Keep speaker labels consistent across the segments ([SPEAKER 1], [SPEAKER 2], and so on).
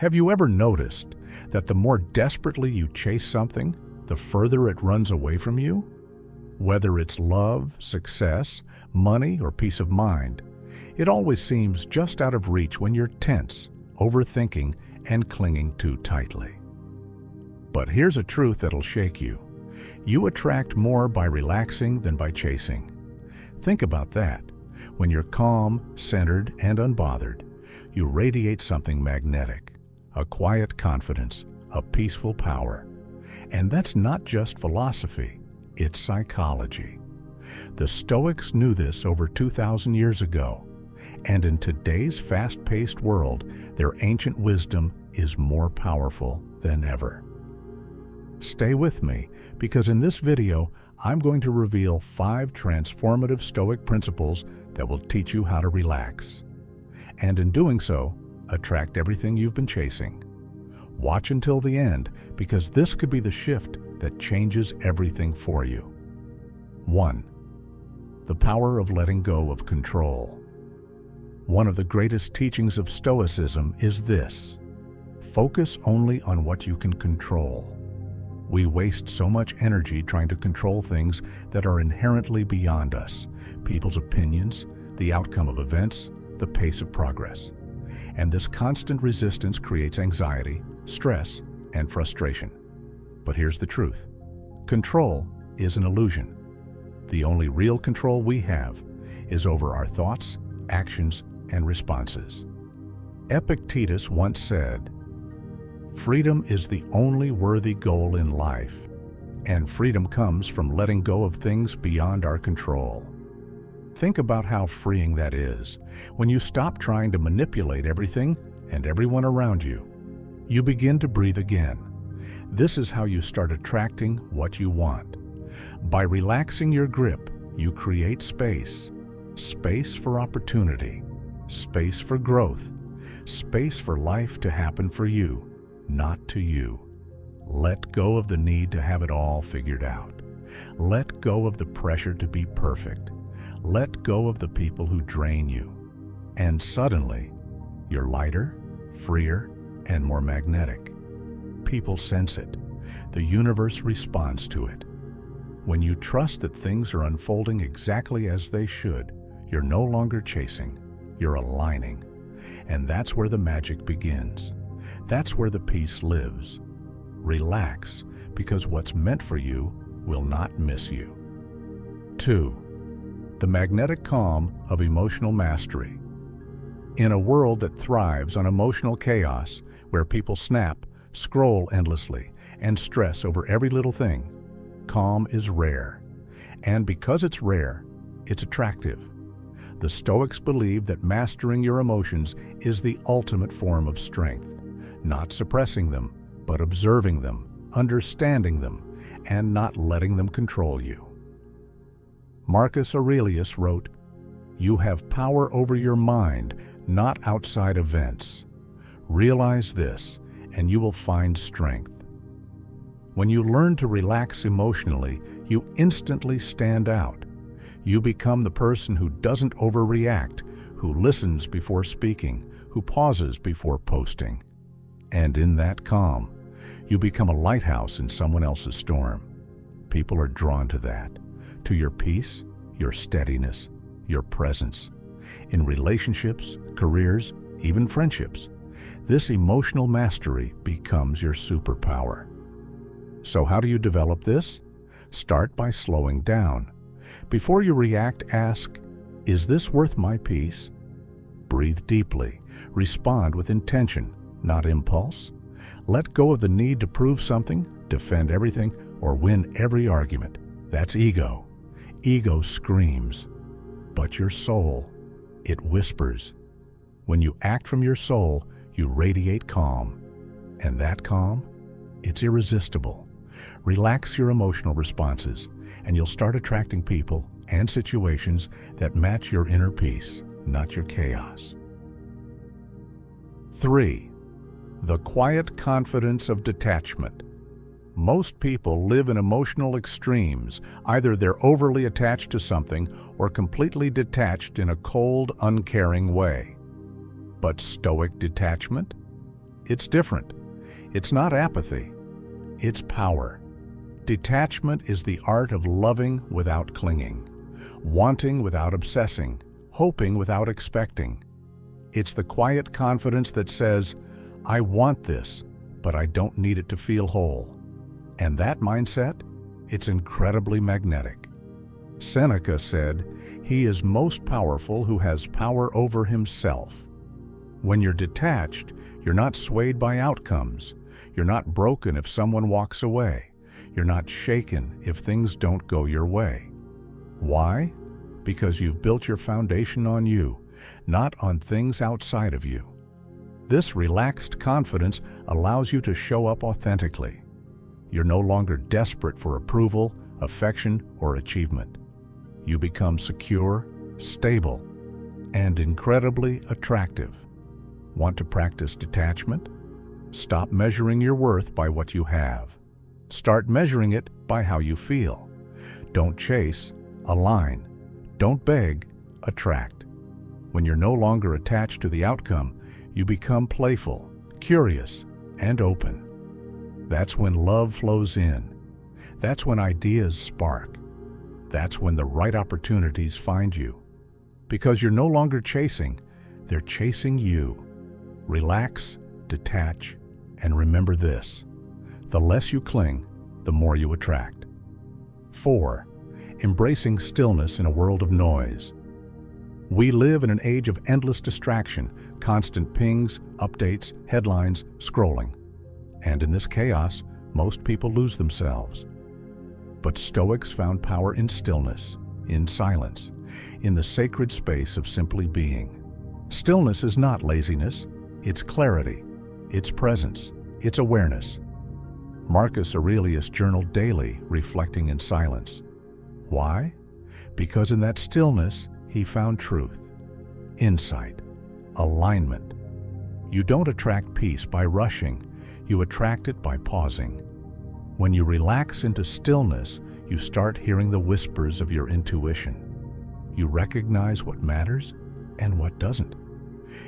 [SPEAKER 1] Have you ever noticed that the more desperately you chase something, the further it runs away from you? Whether it's love, success, money, or peace of mind, it always seems just out of reach when you're tense, overthinking, and clinging too tightly. But here's a truth that'll shake you. You attract more by relaxing than by chasing. Think about that. When you're calm, centered, and unbothered, you radiate something magnetic, a quiet confidence, a peaceful power. And that's not just philosophy, it's psychology. The Stoics knew this over 2,000 years ago, and in today's fast-paced world, their ancient wisdom is more powerful than ever. Stay with me, because in this video, I'm going to reveal 5 transformative Stoic principles that will teach you how to relax. And in doing so, attract everything you've been chasing. Watch until the end, because this could be the shift that changes everything for you. 1. The power of letting go of control. One of the greatest teachings of Stoicism is this: focus only on what you can control. We waste so much energy trying to control things that are inherently beyond us: people's opinions, the outcome of events, the pace of progress. And this constant resistance creates anxiety, stress, and frustration. But here's the truth: control is an illusion. The only real control we have is over our thoughts, actions, and responses. Epictetus once said, "Freedom is the only worthy goal in life, and freedom comes from letting go of things beyond our control." Think about how freeing that is. When you stop trying to manipulate everything and everyone around you, you begin to breathe again. This is how you start attracting what you want. By relaxing your grip, you create space. Space for opportunity, space for growth, space for life to happen for you, not to you. Let go of the need to have it all figured out. Let go of the pressure to be perfect. Let go of the people who drain you. And suddenly, you're lighter, freer, and more magnetic. People sense it. The universe responds to it. When you trust that things are unfolding exactly as they should, you're no longer chasing, you're aligning. And that's where the magic begins. That's where the peace lives. Relax, because what's meant for you will not miss you. 2. The magnetic calm of emotional mastery. In a world that thrives on emotional chaos, where people snap, scroll endlessly, and stress over every little thing, calm is rare. And because it's rare, it's attractive. The Stoics believe that mastering your emotions is the ultimate form of strength, not suppressing them, but observing them, understanding them, and not letting them control you. Marcus Aurelius wrote, "You have power over your mind, not outside events. Realize this, and you will find strength." When you learn to relax emotionally, you instantly stand out. You become the person who doesn't overreact, who listens before speaking, who pauses before posting. And in that calm, you become a lighthouse in someone else's storm. People are drawn to that, to your peace, your steadiness, your presence. In relationships, careers, even friendships, this emotional mastery becomes your superpower. So how do you develop this? Start by slowing down. Before you react, ask, "Is this worth my peace?" Breathe deeply. Respond with intention, not impulse. Let go of the need to prove something, defend everything, or win every argument. That's ego. Ego screams. But your soul, it whispers. When you act from your soul, you radiate calm. And that calm, it's irresistible. Relax your emotional responses, and you'll start attracting people and situations that match your inner peace, not your chaos. 3. The quiet confidence of detachment. Most people live in emotional extremes. Either they're overly attached to something or completely detached in a cold, uncaring way. But Stoic detachment? It's different. It's not apathy. It's power. Detachment is the art of loving without clinging, wanting without obsessing, hoping without expecting. It's the quiet confidence that says, I want this, but I don't need it to feel whole. And that mindset, it's incredibly magnetic. Seneca said, he is most powerful who has power over himself. When you're detached, you're not swayed by outcomes. You're not broken if someone walks away. You're not shaken if things don't go your way. Why? Because you've built your foundation on you, not on things outside of you. This relaxed confidence allows you to show up authentically. You're no longer desperate for approval, affection, or achievement. You become secure, stable, and incredibly attractive. Want to practice detachment? Stop measuring your worth by what you have. Start measuring it by how you feel. Don't chase, align. Don't beg, attract. When you're no longer attached to the outcome, you become playful, curious, and open. That's when love flows in. That's when ideas spark. That's when the right opportunities find you. Because you're no longer chasing, they're chasing you. Relax, detach, and remember this: the less you cling, the more you attract. 4. Embracing stillness in a world of noise. We live in an age of endless distraction, constant pings, updates, headlines, scrolling. And in this chaos, most people lose themselves. But Stoics found power in stillness, in silence, in the sacred space of simply being. Stillness is not laziness, it's clarity, it's presence, it's awareness. Marcus Aurelius journaled daily, reflecting in silence. Why? Because in that stillness, he found truth, insight, alignment. You don't attract peace by rushing, you attract it by pausing. When you relax into stillness, you start hearing the whispers of your intuition. You recognize what matters and what doesn't.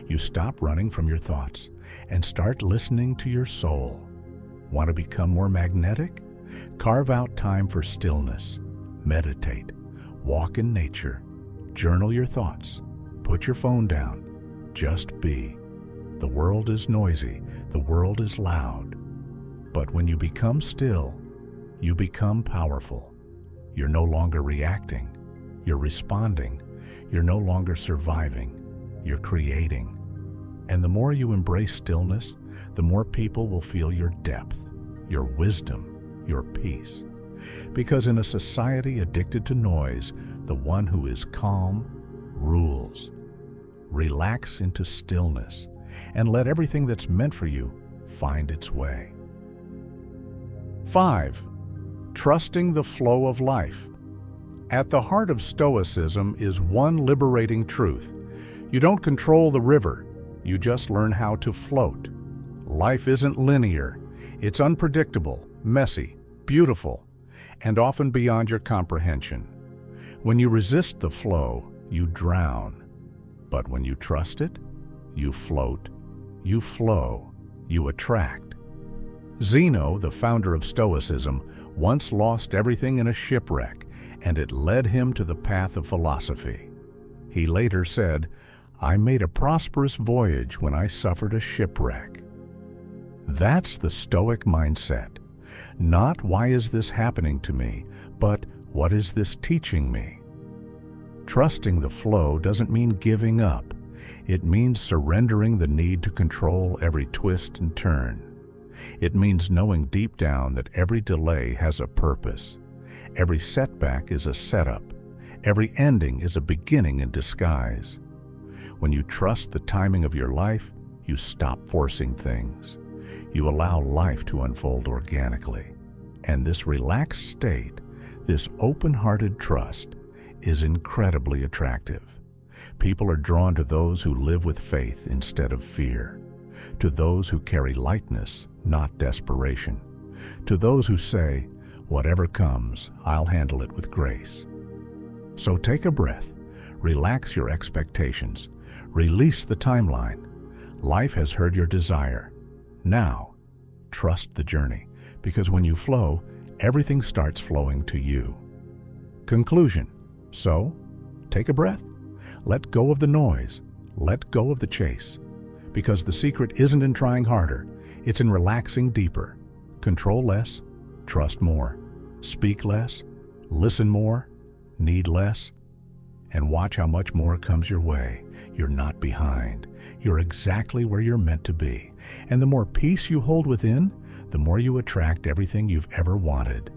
[SPEAKER 1] You stop running from your thoughts and start listening to your soul. Want to become more magnetic? Carve out time for stillness. Meditate. Walk in nature. Journal your thoughts. Put your phone down. Just be. The world is noisy. The world is loud. But when you become still, you become powerful. You're no longer reacting. You're responding. You're no longer surviving. You're creating. And the more you embrace stillness, the more people will feel your depth, your wisdom, your peace. Because in a society addicted to noise, the one who is calm rules. Relax into stillness and let everything that's meant for you find its way. 5. Trusting the flow of life. At the heart of Stoicism is one liberating truth. You don't control the river, you just learn how to float. Life isn't linear. It's unpredictable, messy, beautiful, and often beyond your comprehension. When you resist the flow, you drown. But when you trust it, you float, you flow, you attract. Zeno, the founder of Stoicism, once lost everything in a shipwreck, and it led him to the path of philosophy. He later said, "I made a prosperous voyage when I suffered a shipwreck." That's the Stoic mindset. Not why is this happening to me, but what is this teaching me? Trusting the flow doesn't mean giving up. It means surrendering the need to control every twist and turn. It means knowing deep down that every delay has a purpose. Every setback is a setup. Every ending is a beginning in disguise. When you trust the timing of your life, you stop forcing things. You allow life to unfold organically. And this relaxed state, this open-hearted trust, is incredibly attractive. People are drawn to those who live with faith instead of fear, to those who carry lightness, not desperation, to those who say, "Whatever comes, I'll handle it with grace." So take a breath, relax your expectations, release the timeline. Life has heard your desire. Now, trust the journey, because when you flow, everything starts flowing to you. Conclusion. So, take a breath. Let go of the noise. Let go of the chase. Because the secret isn't in trying harder, it's in relaxing deeper. Control less, trust more. Speak less, listen more, need less, and watch how much more comes your way. You're not behind. You're exactly where you're meant to be. And the more peace you hold within, the more you attract everything you've ever wanted.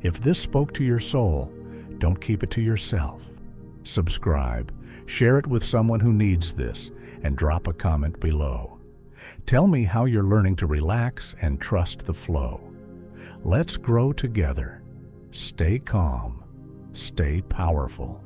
[SPEAKER 1] If this spoke to your soul, don't keep it to yourself. Subscribe, share it with someone who needs this, and drop a comment below. Tell me how you're learning to relax and trust the flow. Let's grow together. Stay calm. Stay powerful.